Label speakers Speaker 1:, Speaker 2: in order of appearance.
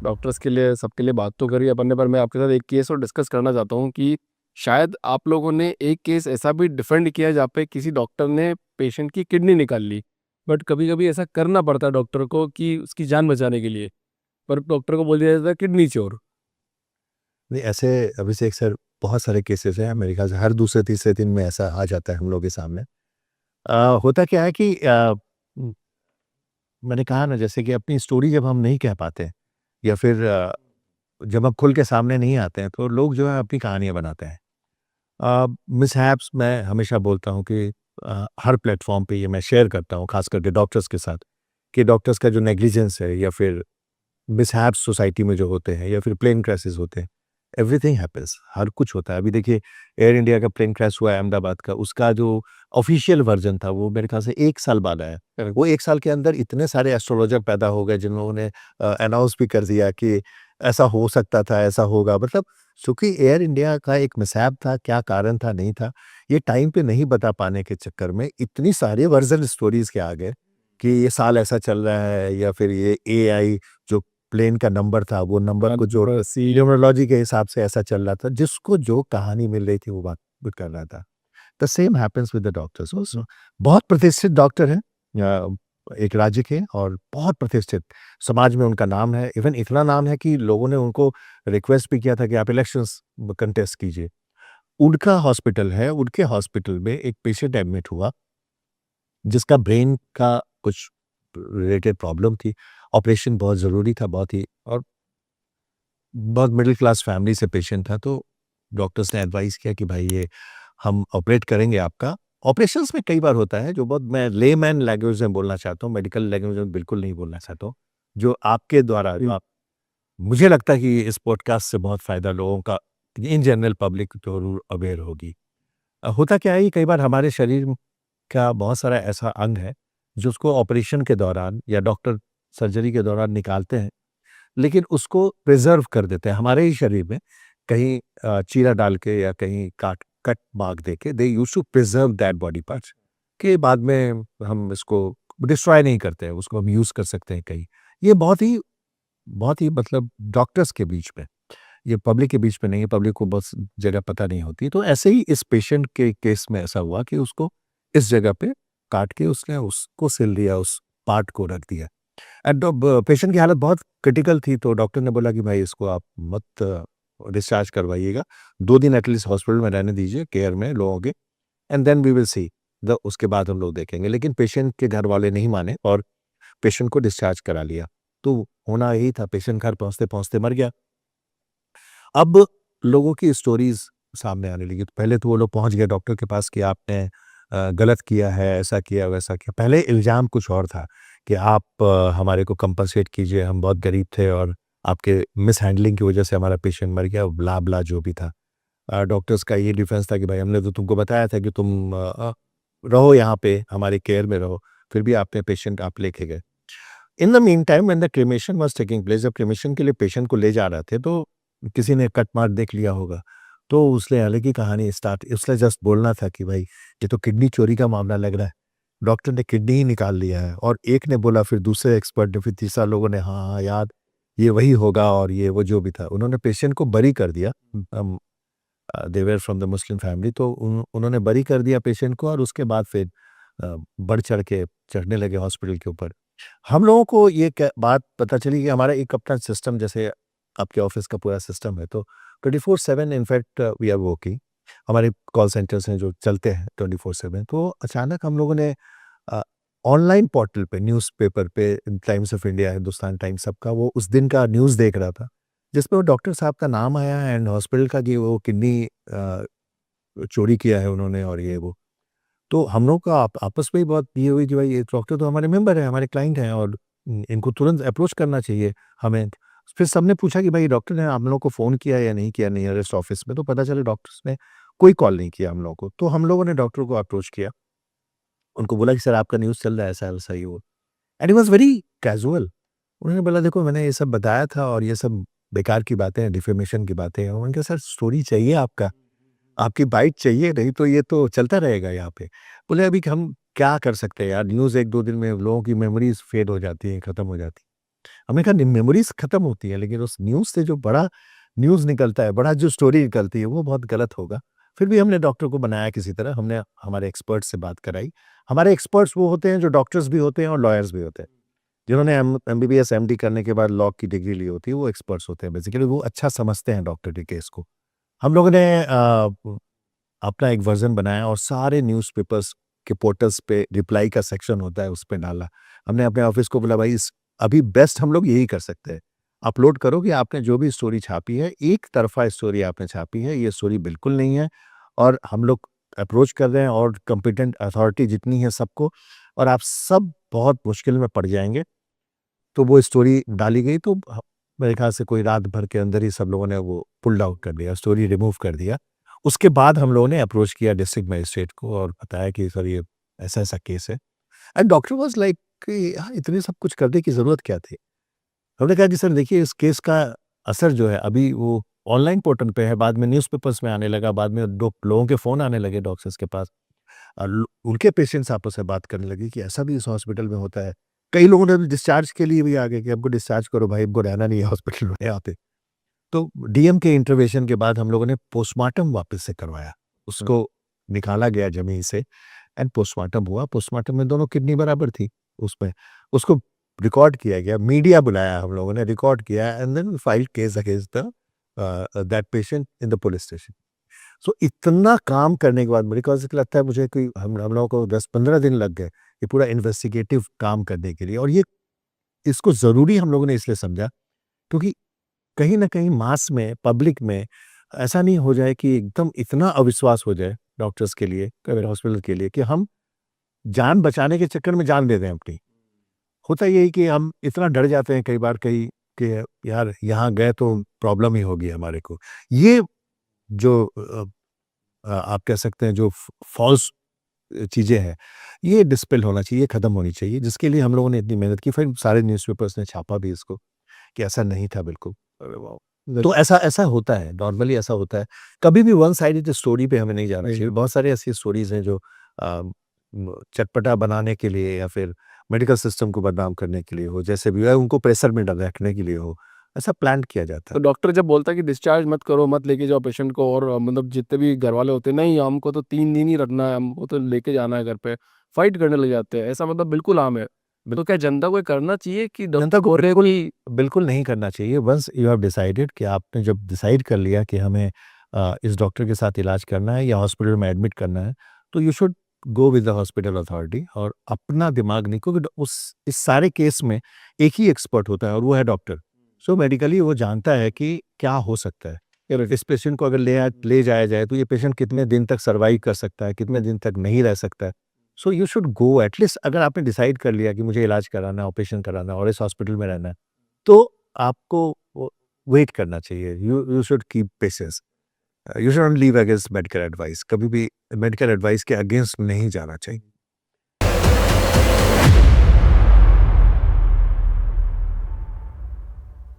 Speaker 1: Doctors के लिए सबके लिए बात तो करी अपन ने, पर मैं आपके साथ एक केस और डिस्कस करना चाहता हूँ कि शायद आप लोगों ने एक केस ऐसा भी डिफेंड किया जहाँ पे किसी डॉक्टर ने पेशेंट की किडनी निकाल ली। बट कभी कभी ऐसा करना पड़ता है डॉक्टर को कि उसकी जान बचाने के लिए, पर डॉक्टर को बोल दिया जाता है किडनी चोर।
Speaker 2: नहीं, ऐसे अभिषेक सर बहुत सारे केसेस हैं। मेरे ख्याल से हर दूसरे तीसरे दिन में ऐसा आ जाता है हम लोग के सामने। होता क्या है कि म, मैंने कहा ना, जैसे कि अपनी स्टोरी जब हम नहीं कह पाते या फिर जब हम खुल के सामने नहीं आते हैं, तो लोग जो है अपनी कहानियां बनाते हैं। मिसहैप्स मैं हमेशा बोलता हूँ कि हर प्लेटफॉर्म पे ये मैं शेयर करता हूँ, खास करके डॉक्टर्स के साथ, कि डॉक्टर्स का जो नेग्लिजेंस है या फिर मिसहैप्स सोसाइटी में जो होते हैं या फिर प्लेन क्रैशेस होते हैं, एवरीथिंग हैपेंस, हर कुछ होता है। अभी देखिए, एयर इंडिया का प्लेन क्रैश हुआ है अहमदाबाद का, उसका जो ऑफिशियल वर्जन था वो मेरे ख्याल से 1 साल बाद आया।
Speaker 1: Correct.
Speaker 2: वो 1 साल के अंदर इतने सारे एस्ट्रोलॉजर पैदा हो गए जिन्होंने अनाउंस भी कर दिया कि ऐसा हो सकता था, ऐसा होगा। मतलब चूँकि एयर इंडिया का एक मिसहैप था, क्या कारण था, नहीं था, ये टाइम पे नहीं बता पाने के चक्कर में इतनी सारे वर्जन स्टोरीज़ के आ गए कि ये साल ऐसा चल रहा है या फिर ये एआई जो प्लेन का नंबर था, वो नंबर
Speaker 1: हाँ,
Speaker 2: को जो
Speaker 1: बस ये
Speaker 2: न्यूमरोलॉजी के हिसाब से ऐसा चल रहा था, जिसको जो कहानी मिल रही थी वो बात वो कर रहा था। The same happens with the doctors also. बहुत प्रतिष्ठित डॉक्टर हैं एक राज्य के, और बहुत प्रतिष्ठित समाज में उनका नाम है। इवन इतना नाम है कि लोगों ने उनको रिक्वेस्ट भी किया था कि आप इलेक्शंस कंटेस्ट कीजिए। उनका हॉस्पिटल है, उनके हॉस्पिटल में एक पेशेंट एडमिट हुआ जिसका ब्रेन का कुछ रिलेटेड प्रॉब्लम थी। ऑपरेशन बहुत ज़रूरी था, बहुत ही, और बहुत मिडिल क्लास फैमिली से पेशेंट था। तो डॉक्टर्स ने एडवाइस किया कि भाई ये हम ऑपरेट करेंगे आपका। ऑपरेशंस में कई बार होता है, जो बहुत मैं लेमैन लैंग्वेज में बोलना चाहता हूँ, मेडिकल लैंग्वेज में बिल्कुल नहीं बोलना चाहता हूँ, जो आपके द्वारा जो आप, मुझे लगता है कि इस पॉडकास्ट से बहुत फ़ायदा लोगों का, इन जनरल पब्लिक ज़रूर अवेयर होगी। होता क्या है कि कई बार हमारे शरीर का बहुत सारा ऐसा अंग है, जो उसको ऑपरेशन के दौरान या डॉक्टर सर्जरी के दौरान निकालते हैं, लेकिन उसको प्रिज़र्व कर देते हैं हमारे ही शरीर में, कहीं चीरा डाल के या कहीं काट कट मार्क देके, they used to preserve that body parts, कि बाद में हम इसको डिस्ट्रॉय नहीं करते हैं, उसको हम यूज़ कर सकते हैं कहीं। ये बहुत ही मतलब डॉक्टर्स के बीच में, ये पब्लिक के बीच में नहीं है, पब्लिक को बस जगह पता नहीं होती। तो ऐसे ही इस पेशेंट के केस में ऐसा हुआ कि उसको इस जगह पे काट के उसने उसको सिल दिया, उस पार्ट को रख दिया। एंड पेशेंट की हालत बहुत क्रिटिकल थी, तो डॉक्टर ने बोला कि भाई इसको आप मत डिस्चार्ज करवाइएगा, 2 दिन एटलीस्ट हॉस्पिटल में रहने दीजिए, केयर में लोगों के, and then we will see the उसके बाद हम लोग देखेंगे। लेकिन पेशेंट के घर वाले नहीं माने और पेशेंट को डिस्चार्ज करा लिया। तो होना यही था, पेशेंट घर पहुँचते-पहुँचते मर गया। अब लोगों की स्टोरीज़ सामने आने लगी। तो पहले तो वो लोग पहुँच गए डॉक्टर के पास कि आपने गलत किया है, ऐसा किया, वैसा किया। पहले इल्ज़ाम कुछ और था कि आप हमारे को कंपनसेट कीजिए, हम बहुत गरीब थे और आपके मिसहैंडलिंग की वज़ह से हमारा पेशेंट मर गया, ब्ला-ब्ला जो भी था। डॉक्टर्स का ये डिफेंस था कि भाई हमने तो तुमको बताया था कि तुम रहो यहाँ पे, हमारी केयर में रहो, फिर भी आपने पेशेंट आप लेके गए। In the meantime when the cremation was taking place, जब क्रेमेशन के लिए पेशेंट को ले जा रहे थे, तो किसी ने कट मार देख लिया होगा। तो उसने अलग ही कहानी स्टार्ट, उसने जस्ट बोलना था कि भाई ये तो किडनी चोरी का मामला लग रहा है। डॉक्टर ने किडनी ही निकाल लिया है, और एक ने बोला, फिर दूसरे एक्सपर्ट ने, फिर तीसरा लोगों ने, हाँ, हाँ, यार ये वही होगा, और ये वो जो भी था। उन्होंने पेशेंट को बरी कर दिया। They were from the Muslim family, तो उन्होंने बरी कर दिया पेशेंट को, और उसके बाद फिर बढ़ चढ़ के चढ़ने लगे हॉस्पिटल के ऊपर। हम लोगों को ये बात पता चली कि हमारा एक अपना सिस्टम, जैसे आपके ऑफिस का पूरा सिस्टम है, तो 24/7 इनफैक्ट वी आर वर्किंग। हमारे कॉल सेंटर्स हैं जो चलते हैं 24/7। तो अचानक हम लोगों ने ऑनलाइन पोर्टल पे, न्यूज़पेपर पे, times of India, Hindustan times, सबका वो उस दिन का न्यूज़ देख रहा था, जिसमें वो डॉक्टर साहब का नाम आया एंड हॉस्पिटल का, कि वो किडनी चोरी किया है उन्होंने और ये वो। तो हम लोग का आपस में ही बहुत ये हुई कि भाई ये डॉक्टर तो हमारे मेंबर हैं, हमारे क्लाइंट हैं, और इनको तुरंत अप्रोच करना चाहिए हमें। फिर सबने पूछा कि भाई डॉक्टर ने आप लोगों को फ़ोन किया या नहीं किया नियरेस्ट ऑफिस में, तो पता चला डॉक्टर्स ने कोई कॉल नहीं किया हम लोगों को। तो हम लोगों ने डॉक्टर को अप्रोच किया, उनको बोला कि सर आपका न्यूज़ चल रहा है ऐसा-वैसा ये वो। And he was very casual. उन्होंने बोला देखो मैंने ये सब बताया था, और ये सब बेकार की बातें हैं, डिफेमेशन की बातें हैं। मैंने कहा सर स्टोरी चाहिए आपका, आपकी बाइट चाहिए, नहीं तो ये तो चलता रहेगा यहाँ पे। बोले अभी हम क्या कर सकते हैं यार, न्यूज़ 1-2 दिन में लोगों की मेमोरीज़ फेड हो जाती हैं, खत्म हो जाती हैं। हमने कहा मेमोरीज खत्म होती है, लेकिन उस न्यूज़ से जो बड़ा न्यूज़ निकलता है, बड़ा जो स्टोरी निकलती है, वो बहुत गलत होगा। फिर भी हमने डॉक्टर को बनाया किसी तरह, हमने हमारे एक्सपर्ट से बात कराई। हमारे एक्सपर्ट्स वो होते हैं जो डॉक्टर्स भी होते हैं और लॉयर्स भी होते हैं। जिन्होंने एमबीबीएस, एमडी करने के बाद लॉ की डिग्री ली होती है, वो एक्सपर्ट्स होते हैं बेसिकली, वो अच्छा समझते हैं डॉक्टर के केस को। हम लोगों ने अपना एक वर्ज़न बनाया और सारे न्यूज़पेपर्स के पोर्टल्स पे रिप्लाई का सेक्शन होता है, उस पे डाला। हमने अपने ऑफ़िस को बोला, भाई इस अभी बेस्ट हम लोग यही कर सकते हैं। अपलोड करो कि आपने जो भी स्टोरी छापी है, एक तरफ़ा स्टोरी आपने छापी है, ये स्टोरी बिल्कुल नहीं है और हम लोग अप्रोच कर रहे हैं और कॉम्पिटेंट अथॉरिटी जितनी है सबको, और आप सब बहुत मुश्किल में पड़ जाएँगे। तो वो स्टोरी डाली गई, तो मेरे ख़्याल से कोई रात भर के अंदर ही सब लोगों ने वो पुल्ड आउट कर दिया, स्टोरी रिमूव कर दिया। उसके बाद हम लोगों ने अप्रोच किया डिस्ट्रिक्ट मजिस्ट्रेट को और बताया कि सर ये ऐसा-ऐसा केस है। एंड डॉक्टर वाज़ लाइक कि हाँ, इतने सब कुछ करने की ज़रूरत क्या थी? हमने कहा जी सर देखिए, इस केस का असर जो है अभी वो ऑनलाइन पोर्टल पे है, बाद में न्यूज़पेपर्स में आने लगा, बाद में दो लोगों के फ़ोन आने लगे डॉक्टर्स के पास। उनके पेशेंट्स आपस में बात करने लगे कि ऐसा भी इस हॉस्पिटल में होता है। कई लोगों ने डिस्चार्ज के लिए भी आ गए कि हमको डिस्चार्ज करो भाई, हमको रहना नहीं है हॉस्पिटल में आते। तो डीएम के इंटरवेंशन के बाद हम लोगों ने पोस्टमार्टम वापस से करवाया। उसको निकाला गया ज़मीन से एंड पोस्टमार्टम हुआ। पोस्टमार्टम में दोनों किडनी बराबर थी उसमें। उसको रिकॉर्ड किया गया, मीडिया बुलाया हम लोगों ने, रिकॉर्ड किया and then we filed case against that patient in the police station. So इतना काम करने के बाद बिकॉज़ लगता है मुझे कि हम लोगों को 10-15 दिन लग गए, ये पूरा इन्वेस्टिगेटिव काम करने के लिए, और ये इसको ज़रूरी हम लोगों ने इसलिए समझा क्योंकि कहीं न कहीं मास में, पब्लिक में ऐसा नहीं हो जाए कि एकदम इतना अविश्वास हो जाए डॉक्टर्स के लिए, प्राइवेट हॉस्पिटल के लिए, कि हम जान बचाने के चक्कर में जान दे दें अपनी। होता ये है कि हम इतना डर जाते हैं कई बार कहीं कि यार यहाँ गए तो प्रॉब्लम ही होगी हमारे को। ये जो आप कह सकते हैं जो फ़ॉल्स चीज़ें हैं, ये डिस्पेल होना चाहिए, ये खत्म होनी चाहिए, जिसके लिए हम लोगों ने इतनी मेहनत की। फिर सारे न्यूज़पेपर्स ने छापा भी इसको कि ऐसा नहीं था बिल्कुल। अरे वाह! तो ऐसा ऐसा होता है, नॉर्मली ऐसा होता है। कभी भी वन साइडेड स्टोरी पे हमें नहीं जाना चाहिए। बहुत सारी ऐसी स्टोरीज़ हैं जो चटपटा बनाने के लिए या फिर मेडिकल सिस्टम को बदनाम करने के लिए हो, जैसे भी हो, उनको प्रेशर में रखने के लिए हो, ऐसा प्लान किया जाता
Speaker 1: तो
Speaker 2: है।
Speaker 1: डॉक्टर जब बोलता है कि डिस्चार्ज मत करो, मत लेके जाओ पेशेंट को, और मतलब जितने भी घरवाले होते हैं, नहीं हमको तो 3 दिन ही रखना है, हमको तो लेके जाना है घर पे, फाइट करने लग जाते हैं। ऐसा मतलब बिल्कुल आम है। तो क्या जनता को ये करना चाहिए कि
Speaker 2: जनता को
Speaker 1: बोले
Speaker 2: बिल्कुल
Speaker 1: कि
Speaker 2: बिल्कुल नहीं करना चाहिए। वंस यू हैव डिसाइडेड कि आपने जब डिसाइड कर लिया कि हमें इस डॉक्टर के साथ इलाज करना है या हॉस्पिटल में एडमिट करना है, तो you should go with the hospital authority और अपना दिमाग नहीं, क्योंकि उस इस सारे केस में एक ही एक्सपर्ट होता है और वो है डॉक्टर। सो मेडिकली वो जानता है कि क्या हो सकता है। इस पेशेंट को अगर ले जाया जाए तो ये पेशेंट कितने दिन तक सर्वाइव कर सकता है, कितने दिन तक नहीं रह सकता है। So you should go at least, अगर आपने डिसाइड कर लिया कि मुझे इलाज कराना है, ऑपरेशन कराना है और इस हॉस्पिटल में रहना है, तो आपको वेट करना चाहिए। You you should keep patience. You should not leave against medical advice. कभी भी मेडिकल एडवाइस के अगेंस्ट नहीं जाना चाहिए।